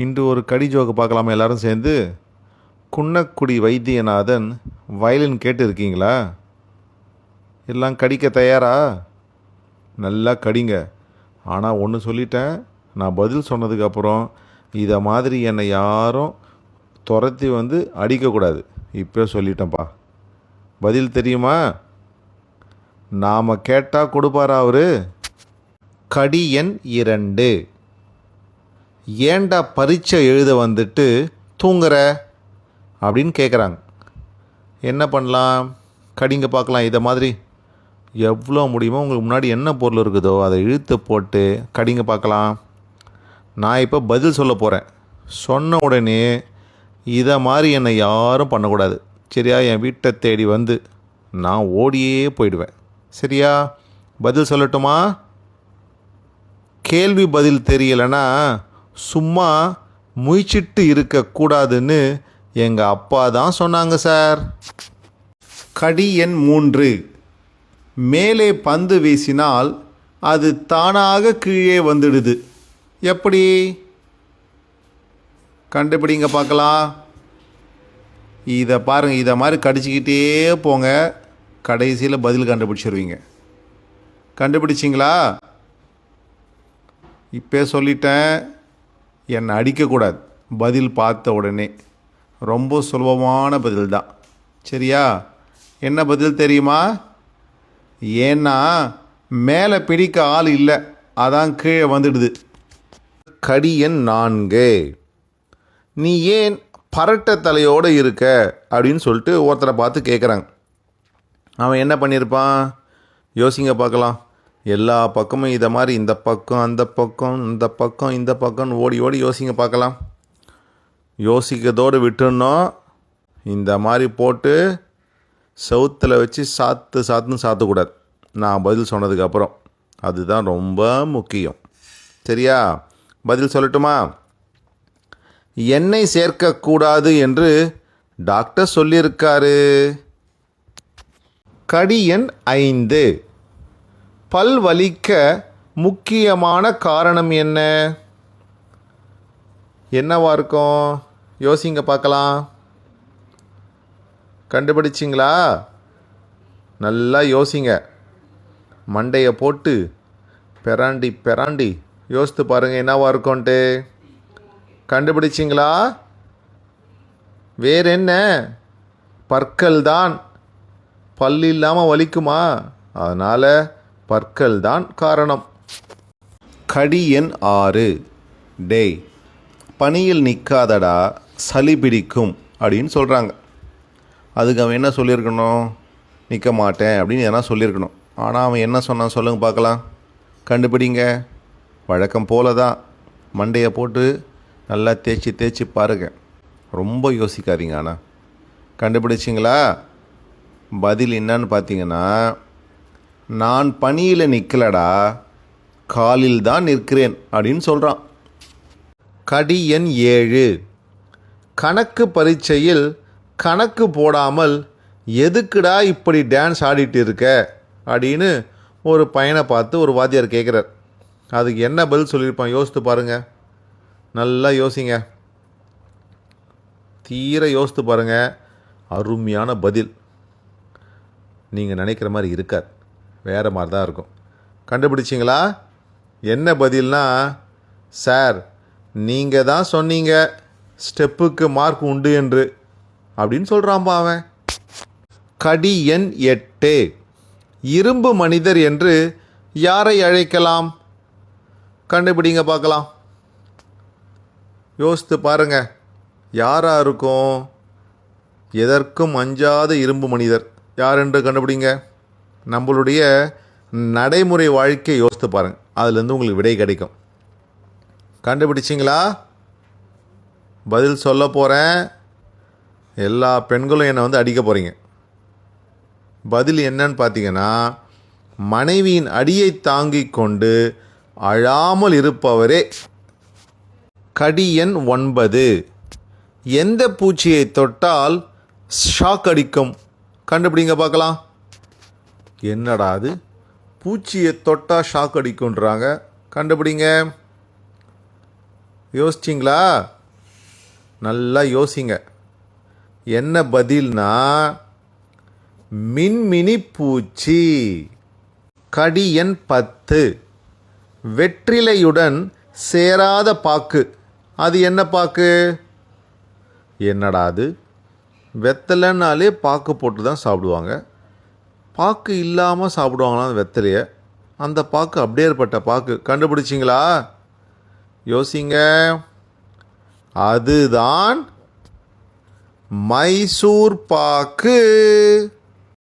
இன்று ஒரு கடி ஜோக்கு பார்க்கலாமா எல்லாரும் சேர்ந்து? குன்னக்குடி வைத்தியநாதன் வயலின் கேட்டு இருக்கீங்களா? எல்லாம் கடிக்க தயாரா? நல்லா கடிங்க. ஆனால் ஒன்று சொல்லிட்டேன், நான் பதில் சொன்னதுக்கப்புறம் இதை மாதிரி என்னை யாரும் துரத்தி வந்து அடிக்கக்கூடாது. இப்போ சொல்லிட்டேன்ப்பா. பதில் தெரியுமா? நாம் கேட்டால் கொடுப்பாரா அவரு? கடி எண் 2. ஏண்டா பரீட்சை எழுத வந்துட்டு தூங்குற அப்படின்னு கேட்குறாங்க. என்ன பண்ணலாம்? கடிங்க பார்க்கலாம். இதை மாதிரி எவ்வளோ முடியுமோ உங்களுக்கு முன்னாடி என்ன பொருள் இருக்குதோ அதை இழுத்து போட்டு கடிங்க பார்க்கலாம். நான் இப்போ பதில் சொல்ல போகிறேன். சொன்ன உடனே இதை மாதிரி என்னை யாரும் பண்ணக்கூடாது. சரியா? என் வீட்டை தேடி வந்து நான் ஓடியே போயிடுவேன். சரியா? பதில் சொல்லட்டுமா? கேள்வி பதில் தெரியலைன்னா சும்மா முயற்சிட்டு இருக்கக்கூடாதுன்னு எங்கள் அப்பா தான் சொன்னாங்க சார். கடி எண் 3. மேலே பந்து வீசினால் அது தானாக கீழே வந்துடுது. எப்படி? கண்டுபிடிங்க பார்க்கலாம். இதை பாருங்கள். இதை மாதிரி கடிச்சிக்கிட்டே போங்க. கடைசியில் பதில் கண்டுபிடிச்சிருவீங்க. கண்டுபிடிச்சிங்களா? இப்போ சொல்லிட்டேன், என்னை அடிக்கக்கூடாது பதில் பார்த்த உடனே. ரொம்ப சுலபமான பதில் தான். சரியா? என்ன பதில் தெரியுமா? ஏன்னா மேலே பிடிக்க ஆள் இல்லை, அதான் கீழே வந்துடுது. கடி எண் 4. நீ ஏன் பரட்டை தலையோடு இருக்க அப்படின்னு சொல்லிட்டு ஒருத்தரை பார்த்து கேட்குறாங்க. அவன் என்ன பண்ணியிருப்பான்? யோசிங்க பார்க்கலாம். எல்லா பக்கமும் இதை மாதிரி இந்த பக்கம் அந்த பக்கம் இந்த பக்கம் இந்த பக்கம்னு ஓடி ஓடி யோசிங்க பார்க்கலாம். யோசிக்கிறதோடு விட்டுருந்தோம். இந்த மாதிரி போட்டு செவுத்தில் வச்சு சாத்துன்னு சாத்தக்கூடாது நான் பதில் சொன்னதுக்கப்புறம். அதுதான் ரொம்ப முக்கியம். சரியா? பதில் சொல்லட்டுமா? எண்ணெய் சேர்க்கக்கூடாது என்று டாக்டர் சொல்லியிருக்காரு. கடி எண் 5. பல் வலிக்க முக்கியமான காரணம் என்ன? என்னவா இருக்கும்? யோசிங்க பார்க்கலாம். கண்டுபிடிச்சிங்களா? நல்லா யோசிங்க. மண்டையை போட்டு பெராண்டி யோசித்து பாருங்கள் என்னவா இருக்கும்ன்ட்டு. கண்டுபிடிச்சிங்களா? வேற என்ன? பற்கள் தான். பல் இல்லாமல் வலிக்குமா? அதனால் பற்கள் தான் காரணம். கடி எண் 6. டேய், பனியில் நிற்காதடா, சளி பிடிக்கும் அப்படின்னு சொல்கிறாங்க. அதுக்கு அவன் என்ன சொல்லியிருக்கணும்? நிற்க மாட்டேன் அப்படின்னு எதனா சொல்லியிருக்கணும். ஆனால் அவன் என்ன சொன்னான் சொல்லுங்க பார்க்கலாம். கண்டுபிடிங்க. வழக்கம் போல தான் மண்டையை போட்டு நல்லா தேய்ச்சி பாருங்க. ரொம்ப யோசிக்காதீங்க. ஆனால் கண்டுபிடிச்சிங்களா? பதில் என்னன்னு பார்த்தீங்கன்னா, நான் பனியில் நிற்கலடா, காலில் தான் நிற்கிறேன் அப்படின்னு சொல்கிறான். கடி எண் 7. கணக்கு பரீட்சையில் கணக்கு போடாமல் எதுக்குடா இப்படி டான்ஸ் ஆடிட்டு இருக்க அப்படின்னு ஒரு பையனை பார்த்து ஒரு வாத்தியார் கேட்குறார். அதுக்கு என்ன பதில் சொல்லியிருப்பான்? யோசித்து பாருங்கள். நல்லா யோசிங்க. தீர யோசித்து பாருங்கள். அருமையான பதில். நீங்கள் நினைக்கிற மாதிரி இருக்காது, வேறு மாதிரி தான் இருக்கும். கண்டுபிடிச்சிங்களா? என்ன பதில்னா, சார் நீங்கள் தான் சொன்னீங்க ஸ்டெப்புக்கு மார்க் உண்டு என்று அப்படின்னு சொல்கிறான்பா அவன். கடி எண் 8. இரும்பு மனிதர் என்று யாரை அழைக்கலாம்? கண்டுபிடிங்க பார்க்கலாம். யோசித்து பாருங்க. யாராக இருக்கும்? எதற்கும் அஞ்சாத இரும்பு மனிதர் யார் என்று கண்டுபிடிங்க. நம்மளுடைய நடைமுறை வாழ்க்கையை யோசித்து பாருங்கள். அதுலேருந்து உங்களுக்கு விடை கிடைக்கும். கண்டுபிடிச்சிங்களா? பதில் சொல்ல போகிறேன். எல்லா பெண்களும் என்னை வந்து அடிக்க போகிறீங்க. பதில் என்னன்னு பார்த்தீங்கன்னா, மனைவியின் அடியை தாங்கிக் கொண்டு அழாமல் இருப்பவரே. கடி எண் 9. எந்த பூச்சியை தொட்டால் ஷாக் அடிக்கும்? கண்டுபிடிங்க பார்க்கலாம். என்னடா அது? பூச்சியை தொட்டால் ஷாக் அடிக்குன்றாங்க. கண்டுபிடிங்க. யோசிச்சிங்களா? நல்லா யோசிங்க. என்ன பதில்னா மின்மினி பூச்சி. கடி எண் 10. வெற்றிலையுடன் சேராத பாக்கு. அது என்ன பாக்கு? என்னடா அது? வெத்தலைன்னாலே பாக்கு போட்டு தான் சாப்பிடுவாங்க. பாக்கு இல்லாமல் சாப்பிடுவாங்களா அந்த வெத்தலையை? அந்த பாக்கு அப்படியேற்பட்ட பாக்கு. கண்டுபிடிச்சிங்களா? யோசிங்க. அதுதான் மைசூர் பாக்கு.